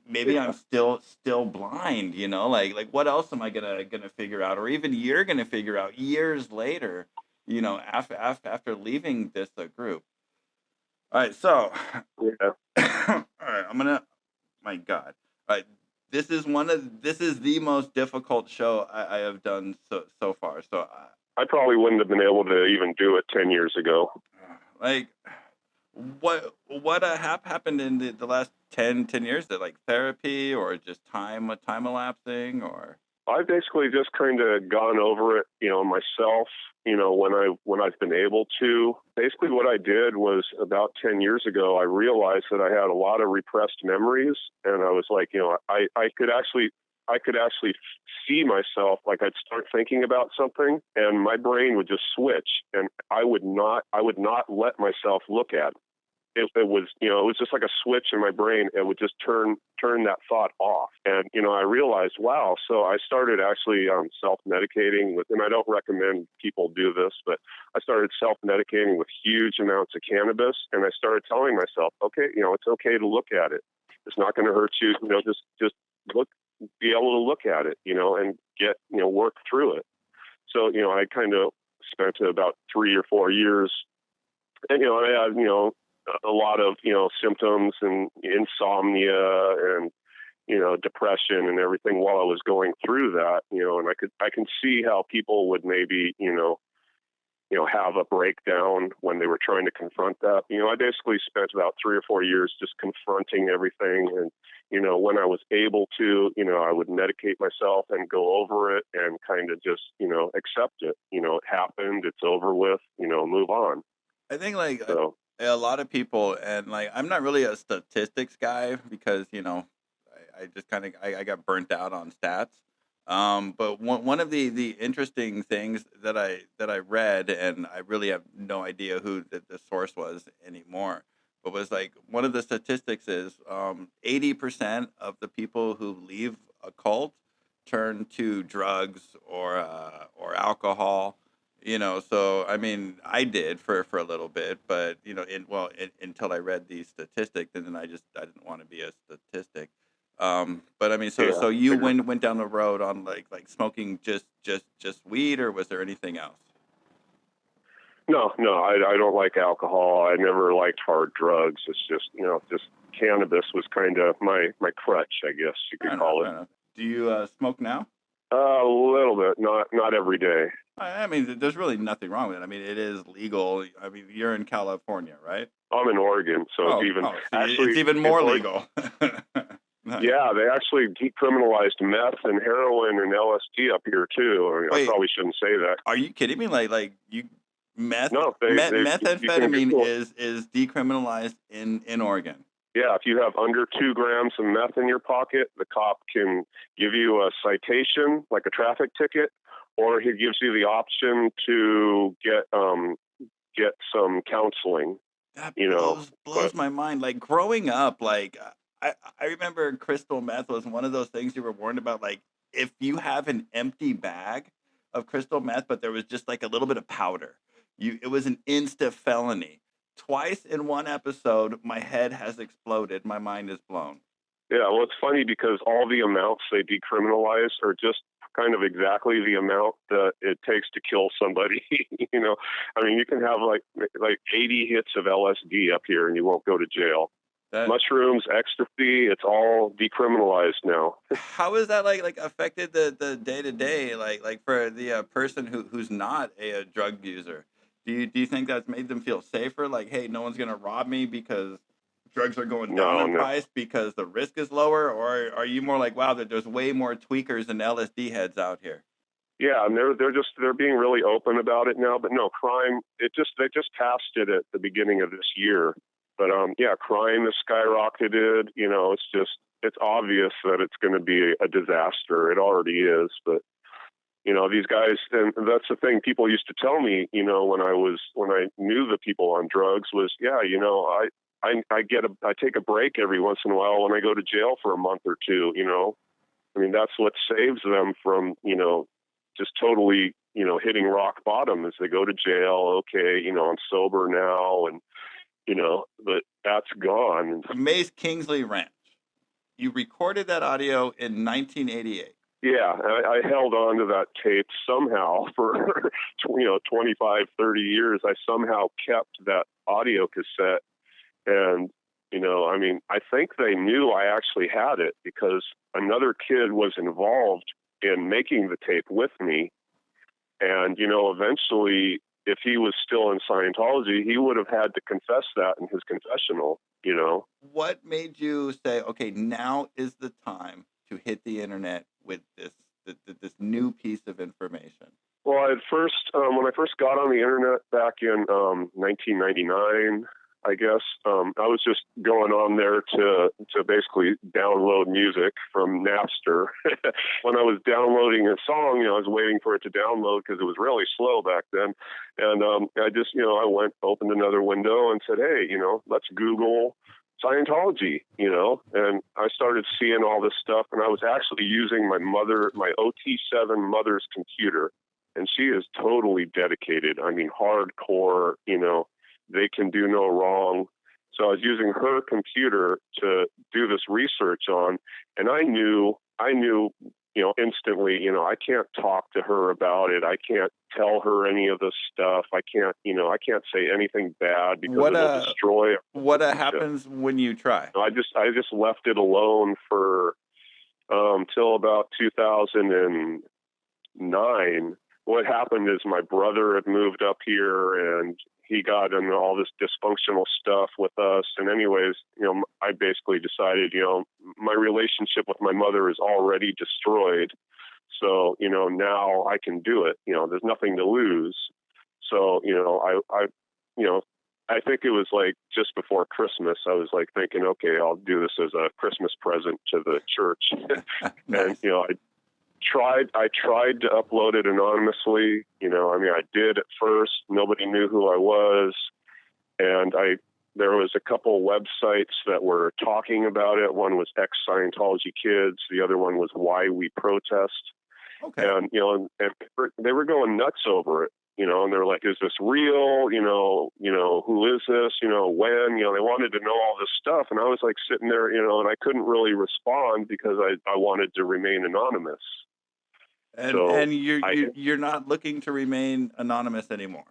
Speaker 1: maybe I'm still blind, like what else am I gonna figure out, or even you're gonna figure out years later, after leaving this group. All right, so
Speaker 2: Yeah.
Speaker 1: all right, my God, all right, this is the most difficult show I have done so far. So
Speaker 2: I probably wouldn't have been able to even do it 10 years ago.
Speaker 1: Like, what happened in the last 10 years? That, like, therapy, or just time elapsing, or?
Speaker 2: I've basically just kind of gone over it, myself, when I've been able to. Basically what I did was, about 10 years ago, I realized that I had a lot of repressed memories, and I was like, I could actually see myself, like I'd start thinking about something and my brain would just switch, and I would not let myself look at it. It was, it was just like a switch in my brain. It would just turn that thought off. And, I realized, wow. So I started actually self-medicating with, and I don't recommend people do this, but I started self-medicating with huge amounts of cannabis. And I started telling myself, okay, it's okay to look at it. It's not going to hurt you. Just look, be able to look at it, and get, work through it. So, I kind of spent about 3 or 4 years, and, I had, a lot of, symptoms and insomnia and, depression and everything while I was going through that, and I can see how people would maybe, have a breakdown when they were trying to confront that. I basically spent about 3 or 4 years just confronting everything. And, when I was able to, I would medicate myself and go over it and kind of just, accept it. It happened, it's over with, move on.
Speaker 1: I think like a lot of people, and like I'm not really a statistics guy because I just kind of I got burnt out on stats. But one of the interesting things that I read, and I really have no idea who the source was anymore, but was like one of the statistics is 80% of the people who leave a cult turn to drugs or alcohol. So I mean, I did for a little bit, but until I read these statistics, and then I didn't want to be a statistic. But I mean, so you went down the road on like smoking just weed, or was there anything else?
Speaker 2: No, I don't like alcohol. I never liked hard drugs. It's just, just cannabis was kind of my crutch, I guess you could call it.
Speaker 1: Do you smoke now?
Speaker 2: A little bit, not every day.
Speaker 1: I mean, there's really nothing wrong with it. I mean, it is legal. I mean, you're in California, right?
Speaker 2: I'm in Oregon, so
Speaker 1: it's even more legal. Nice.
Speaker 2: Yeah, they actually decriminalized meth and heroin and LSD up here too. I probably shouldn't say that.
Speaker 1: Are you kidding me? Like you meth?
Speaker 2: No,
Speaker 1: methamphetamine is decriminalized in Oregon.
Speaker 2: Yeah, if you have under 2 grams of meth in your pocket, the cop can give you a citation, like a traffic ticket, or he gives you the option to get some counseling.
Speaker 1: That blows my mind. Like growing up, like I remember crystal meth was one of those things you were warned about. Like if you have an empty bag of crystal meth, but there was just like a little bit of powder, it was an insta felony. Twice in one episode, my head has exploded. My mind is blown.
Speaker 2: Yeah, well, it's funny because all the amounts they decriminalize are just kind of exactly the amount that it takes to kill somebody. I mean, you can have like 80 hits of LSD up here and you won't go to jail. Mushrooms, ecstasy, it's all decriminalized now.
Speaker 1: How is that like affected the day to day, like for the person who's not a drug user? Do you think that's made them feel safer? Like, hey, no one's gonna rob me because drugs are going down in price because the risk is lower, or are you more like, wow, that there's way more tweakers and LSD heads out here?
Speaker 2: Yeah, and they're being really open about it now. But no, crime, they just passed it at the beginning of this year. But crime has skyrocketed. It's obvious that it's going to be a disaster. It already is. But these guys, and that's the thing people used to tell me. When I knew the people on drugs was, I take a break every once in a while when I go to jail for a month or two. I mean, that's what saves them from just totally hitting rock bottom as they go to jail. Okay, I'm sober now and. But that's gone.
Speaker 1: Mace Kingsley Ranch. You recorded that audio in 1988.
Speaker 2: Yeah, I held on to that tape somehow for 25, 30 years. I somehow kept that audio cassette, and I mean, I think they knew I actually had it because another kid was involved in making the tape with me, and eventually. If he was still in Scientology, he would have had to confess that in his confessional,
Speaker 1: What made you say, okay, now is the time to hit the internet with this new piece of information?
Speaker 2: Well, when I first got on the internet back in 1999, I guess, I was just going on there to basically download music from Napster. When I was downloading a song, I was waiting for it to download because it was really slow back then. And I just, I opened another window and said, hey, let's Google Scientology, and I started seeing all this stuff. And I was actually using my OT7 mother's computer, and she is totally dedicated. I mean, hardcore, they can do no wrong. So I was using her computer to do this research on, and I knew, instantly, I can't talk to her about it. I can't tell her any of this stuff. I can't say anything bad because it'll destroy.
Speaker 1: What happens when you try?
Speaker 2: I just left it alone for till about 2009. What happened is my brother had moved up here and he got into all this dysfunctional stuff with us. And anyways, I basically decided, my relationship with my mother is already destroyed. So, now I can do it. There's nothing to lose. So, I think it was like just before Christmas, I was like thinking, okay, I'll do this as a Christmas present to the church.
Speaker 1: Nice.
Speaker 2: And, I tried to upload it anonymously. I did at first. Nobody knew who I was. And there was a couple websites that were talking about it. One was ex-Scientology Kids. The other one was Why We Protest.
Speaker 1: Okay.
Speaker 2: And, and they were going nuts over it, and they're like, is this real? Who is this? When? They wanted to know all this stuff. And I was like sitting there, and I couldn't really respond because I wanted to remain anonymous.
Speaker 1: And you're not looking to remain anonymous anymore.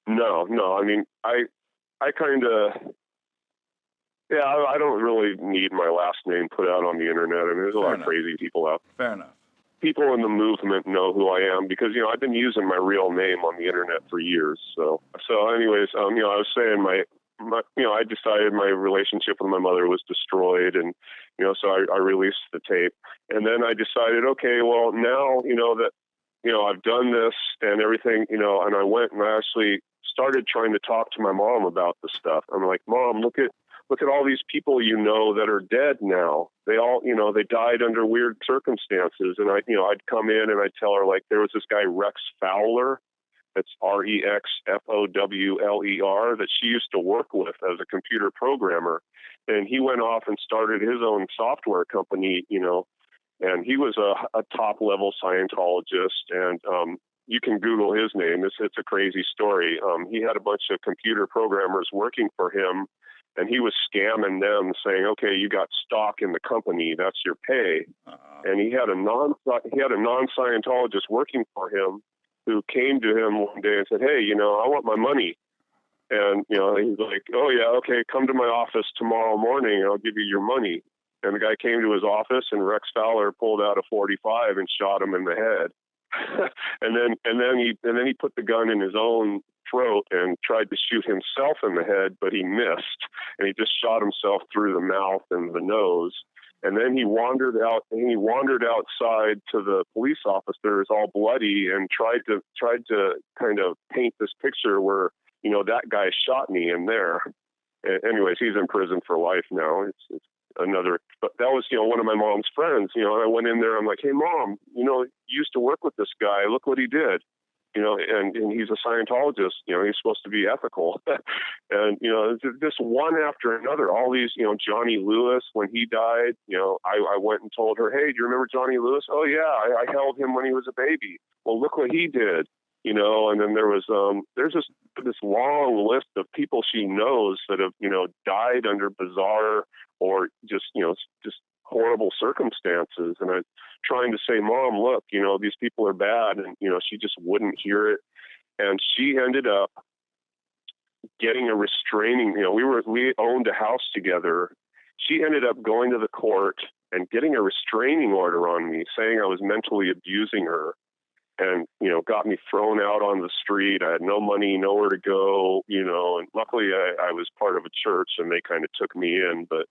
Speaker 2: No. I mean, I kind of, I don't really need my last name put out on the internet. I mean, there's a lot of crazy people out there.
Speaker 1: Fair enough.
Speaker 2: People in the movement know who I am because, I've been using my real name on the internet for years. So anyways, I was saying I decided my relationship with my mother was destroyed, and so I released the tape, and then I decided, okay, well now that I've done this and everything, and I went and I actually started trying to talk to my mom about the stuff. I'm like, Mom, look at all these people that are dead now. They all they died under weird circumstances, and I'd come in and I'd tell her, like, there was this guy Rex Fowler. That's REXFOWLER that she used to work with as a computer programmer. And he went off and started his own software company, and he was a top level Scientologist. And you can Google his name. It's a crazy story. He had a bunch of computer programmers working for him, and he was scamming them saying, okay, you got stock in the company. That's your pay. And he had a non-Scientologist working for him who came to him one day and said, hey, I want my money. And, he's like, oh, yeah, okay, come to my office tomorrow morning and I'll give you your money. And the guy came to his office and Rex Fowler pulled out a .45 and shot him in the head. and then he put the gun in his own throat and tried to shoot himself in the head, but he missed. And he just shot himself through the mouth and the nose. And then he wandered outside to the police officers all bloody and tried to kind of paint this picture where, that guy shot me in there. Anyways, he's in prison for life now. It's another, but that was, one of my mom's friends, and I went in there. I'm like, hey, Mom, you used to work with this guy. Look what he did. And he's a Scientologist, he's supposed to be ethical. And, this one after another, all these, Johnny Lewis, when he died, I went and told her, hey, do you remember Johnny Lewis? Oh, yeah, I held him when he was a baby. Well, look what he did, and then there was, there's this long list of people she knows that have, died under bizarre or just horrible circumstances. And I'm trying to say, Mom, look, these people are bad. And, she just wouldn't hear it. And she ended up getting a restraining, we owned a house together. She ended up going to the court and getting a restraining order on me saying I was mentally abusing her and, got me thrown out on the street. I had no money, nowhere to go, and luckily I was part of a church and they kind of took me in, but,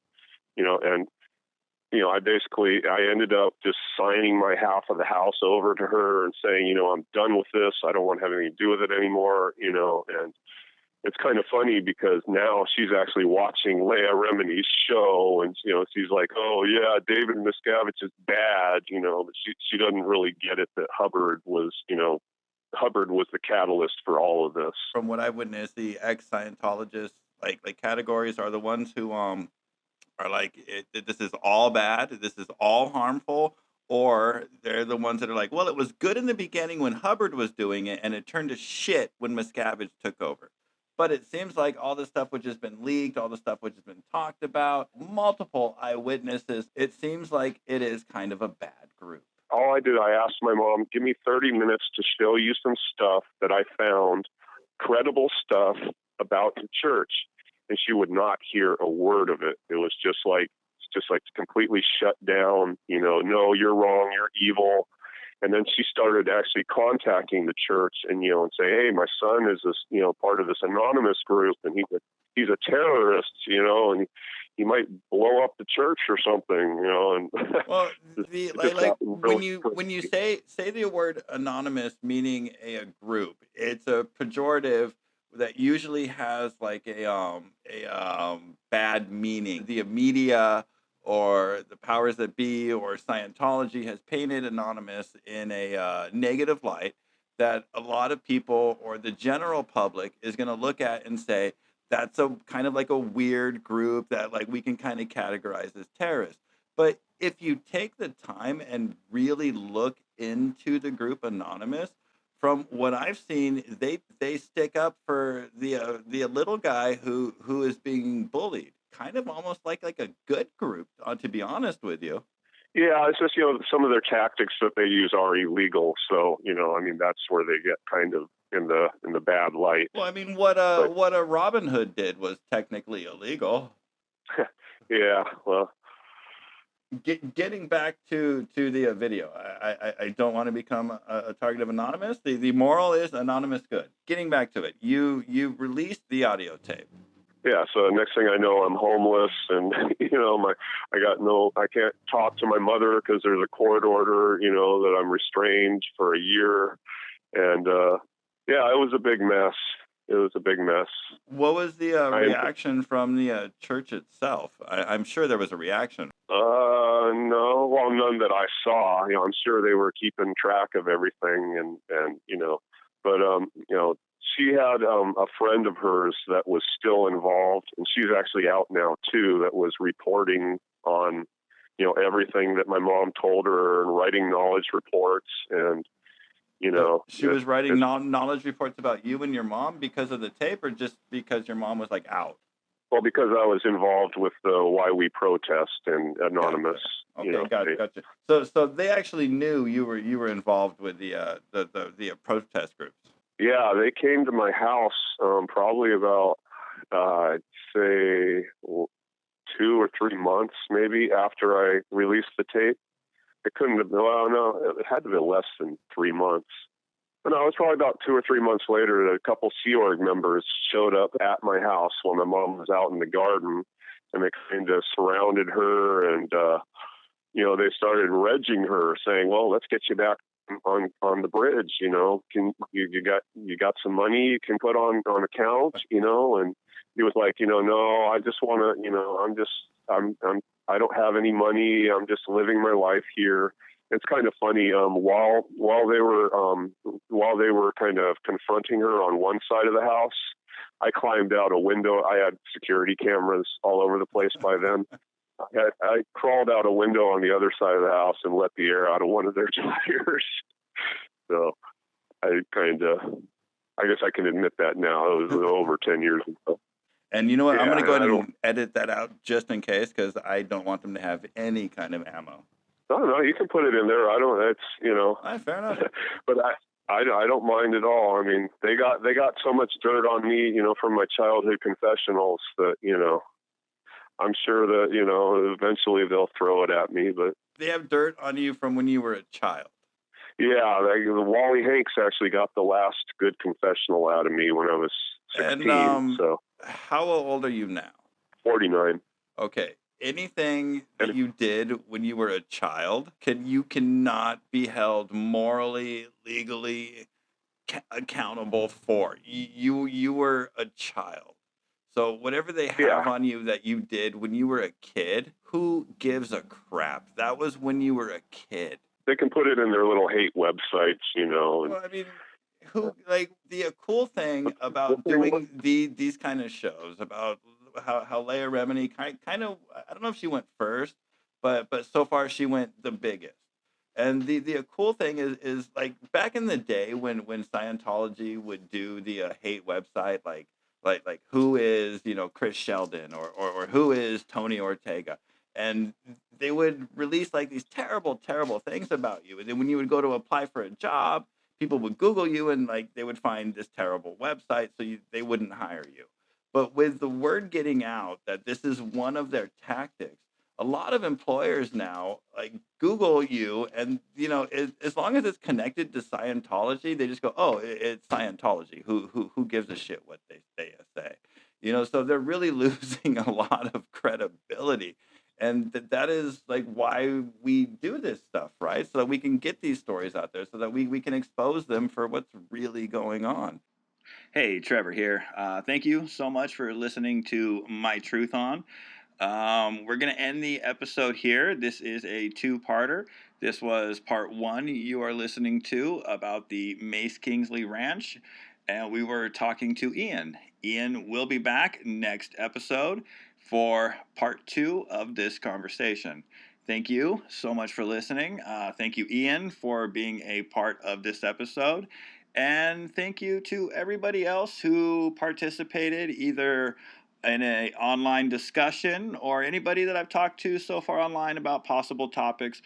Speaker 2: I ended up just signing my half of the house over to her and saying, I'm done with this. I don't want to have anything to do with it anymore, and it's kind of funny because now she's actually watching Leah Remini's show and, she's like, oh yeah, David Miscavige is bad, but she doesn't really get it that Hubbard was the catalyst for all of this.
Speaker 1: From what I've witnessed, the ex-Scientologists, like categories are the ones who, are like, this is all bad, this is all harmful, or they're the ones that are like, well, it was good in the beginning when Hubbard was doing it, and it turned to shit when Miscavige took over. But it seems like all this stuff which has been leaked, all the stuff which has been talked about, multiple eyewitnesses, it seems like it is kind of a bad group.
Speaker 2: All I did, I asked my mom, give me 30 minutes to show you some stuff that I found, credible stuff about the church. And she would not hear a word of it. It was just like completely shut down, no, you're wrong, you're evil. And then she started actually contacting the church and, and say, hey, my son is this, part of this anonymous group, and he's a terrorist, and he might blow up the church or something, and
Speaker 1: well,
Speaker 2: really
Speaker 1: when you say the word anonymous, meaning a group, it's a pejorative that usually has like a bad meaning. The media or the powers that be or Scientology has painted anonymous in a negative light that a lot of people or the general public is going to look at and say that's a kind of like a weird group that like we can kind of categorize as terrorists. But if you take the time and really look into the group Anonymous, from what I've seen, they stick up for the little guy who is being bullied, kind of almost like a good group, to be honest with you.
Speaker 2: Yeah, it's just some of their tactics that they use are illegal. So that's where they get kind of in the bad light.
Speaker 1: Well, I mean, what a Robin Hood did was technically illegal.
Speaker 2: Yeah, well.
Speaker 1: Getting back to the video, I don't want to become a target of Anonymous. The moral is Anonymous good. Getting back to it, you released the audio tape.
Speaker 2: Yeah, so next thing I know, I'm homeless, and I can't talk to my mother because there's a court order, that I'm restrained for a year, and yeah, it was a big mess. It was a big mess.
Speaker 1: What was the reaction from the church itself? I'm sure there was a reaction.
Speaker 2: No, well, none that I saw. I'm sure they were keeping track of everything, and but she had a friend of hers that was still involved, and she's actually out now too. That was reporting on, everything that my mom told her and writing knowledge reports, and
Speaker 1: she was writing knowledge reports about you and your mom because of the tape, or just because your mom was like out.
Speaker 2: Well, because I was involved with the Why We Protest and Anonymous.
Speaker 1: Okay, gotcha. So they actually knew you were involved with the protest groups.
Speaker 2: Yeah, they came to my house probably about I'd say 2 or 3 months maybe after I released the tape. It couldn't have been. Well, no, it had to have been less than 3 months. No, it was probably about 2 or 3 months later that a couple Sea Org members showed up at my house when my mom was out in the garden, and they kind of surrounded her, and they started regging her, saying, "Well, let's get you back on the bridge. Can you got some money you can put on account? And he was like, no, I just want to, I don't have any money. I'm just living my life here." It's kind of funny. While they were kind of confronting her on one side of the house, I climbed out a window. I had security cameras all over the place by then. I crawled out a window on the other side of the house and let the air out of one of their tires. So I guess I can admit that now. It was over 10 years ago.
Speaker 1: And you know what? Yeah, I'm going to go ahead and edit that out just in case, because I don't want them to have any kind of ammo.
Speaker 2: No, you can put it in there. I don't. It's
Speaker 1: All right, fair enough.
Speaker 2: But I don't mind at all. I mean, they got so much dirt on me, from my childhood confessionals that I'm sure that eventually they'll throw it at me. But
Speaker 1: they have dirt on you from when you were a child.
Speaker 2: Yeah, the Wally Hanks actually got the last good confessional out of me when I was 16.
Speaker 1: And
Speaker 2: so
Speaker 1: how old are you now?
Speaker 2: 49.
Speaker 1: Okay. Anything that you did when you were a child, cannot be held morally, legally accountable for. You were a child. So whatever they have on you that you did when you were a kid, who gives a crap? That was when you were a kid.
Speaker 2: They can put it in their little hate websites,
Speaker 1: Well, I mean, the cool thing about doing these kind of shows about how Leah Remini kind of, I don't know if she went first, but so far she went the biggest. And the cool thing is like back in the day when Scientology would do the hate website, like Like who is, Chris Sheldon, or who is Tony Ortega? And they would release like these terrible, terrible things about you. And then when you would go to apply for a job, people would Google you and like they would find this terrible website, so they wouldn't hire you. But with the word getting out that this is one of their tactics, a lot of employers now like Google you, and as long as it's connected to Scientology, they just go, "Oh, it's Scientology. Who gives a shit what they say?" So they're really losing a lot of credibility, and that is like why we do this stuff, right? So that we can get these stories out there, so that we can expose them for what's really going on. Hey, Trevor here. Thank you so much for listening to My Truth On. We're going to end the episode here. This is a two-parter. This was part one you are listening to about the Mace Kingsley Ranch, and we were talking to Ian. Ian will be back next episode for part two of this conversation. Thank you so much for listening. Thank you, Ian, for being a part of this episode. And thank you to everybody else who participated either in an online discussion or anybody that I've talked to so far online about possible topics.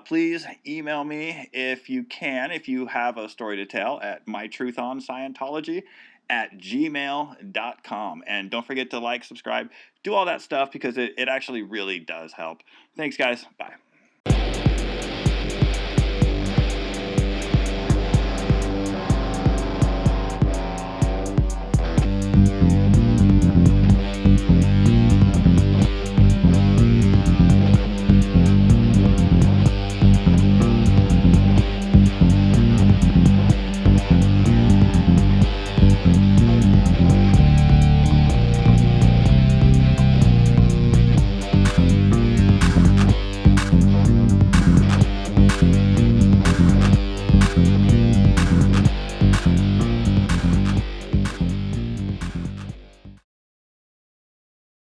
Speaker 1: Please email me if you can, if you have a story to tell, at mytruthonscientology@gmail.com. And don't forget to like, subscribe, do all that stuff, because it actually really does help. Thanks, guys. Bye.